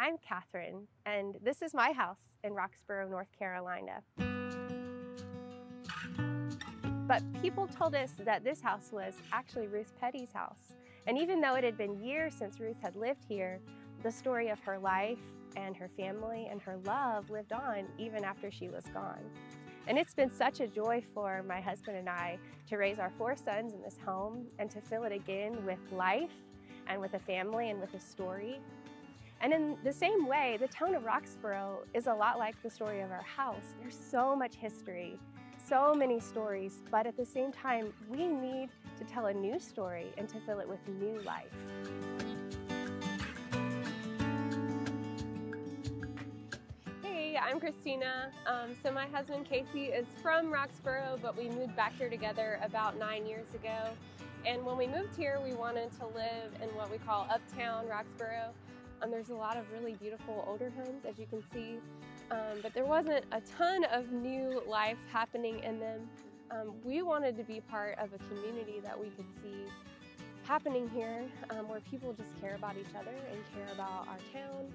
I'm Katherine, and this is my house in Roxboro, North Carolina. But people told us that this house was actually Ruth Petty's house. And even though it had been years since Ruth had lived here, the story of her life and her family and her love lived on even after she was gone. And it's been such a joy for my husband and I to raise our 4 sons in this home and to fill it again with life and with a family and with a story. And in the same way, the town of Roxboro is a lot like the story of our house. There's so much history, so many stories, but at the same time, we need to tell a new story and to fill it with new life. Hey, I'm Christina. So my husband Casey is from Roxboro, but we moved back here together about 9 years ago. And when we moved here, we wanted to live in what we call Uptown Roxboro. There's a lot of really beautiful older homes, as you can see, but there wasn't a ton of new life happening in them. We wanted to be part of a community that we could see happening here, where people just care about each other and care about our town.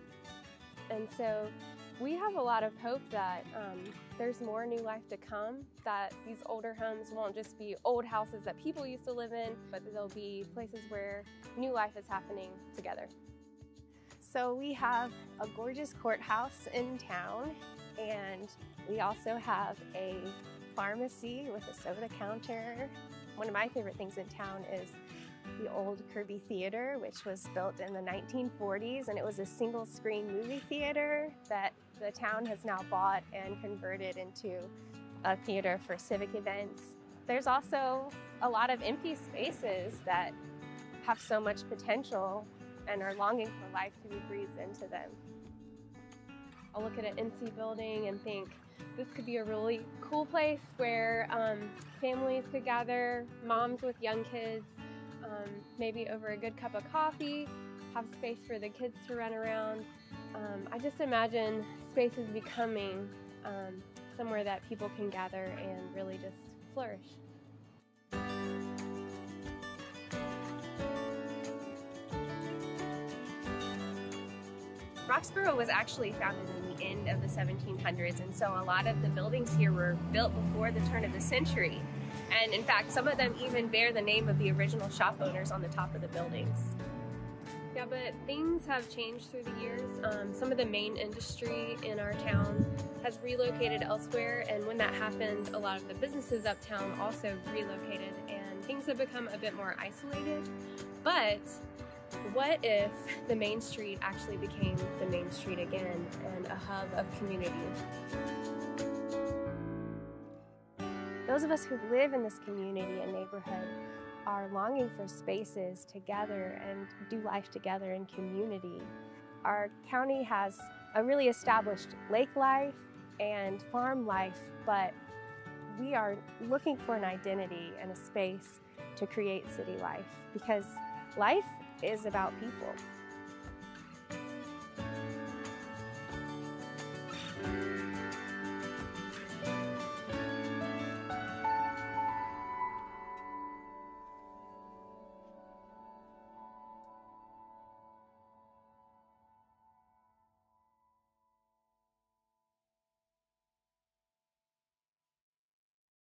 And so we have a lot of hope that there's more new life to come, that these older homes won't just be old houses that people used to live in, but they'll be places where new life is happening together. So we have a gorgeous courthouse in town, and we also have a pharmacy with a soda counter. One of my favorite things in town is the old Kirby Theater, which was built in the 1940s, and it was a single-screen movie theater that the town has now bought and converted into a theater for civic events. There's also a lot of empty spaces that have so much potential and are longing for life to be breathed into them. I'll look at an empty building and think, this could be a really cool place where families could gather, moms with young kids, maybe over a good cup of coffee, have space for the kids to run around. I just imagine spaces becoming somewhere that people can gather and really just flourish. Roxboro was actually founded in the end of the 1700s, and so a lot of the buildings here were built before the turn of the century. And in fact, some of them even bear the name of the original shop owners on the top of the buildings. Yeah, but things have changed through the years. Some of the main industry in our town has relocated elsewhere, and when that happened, a lot of the businesses uptown also relocated, and things have become a bit more isolated. But what if the main street actually became the main street again and a hub of community? Those of us who live in this community and neighborhood are longing for spaces to gather and do life together in community. Our county has a really established lake life and farm life, but we are looking for an identity and a space to create city life, because life is about people.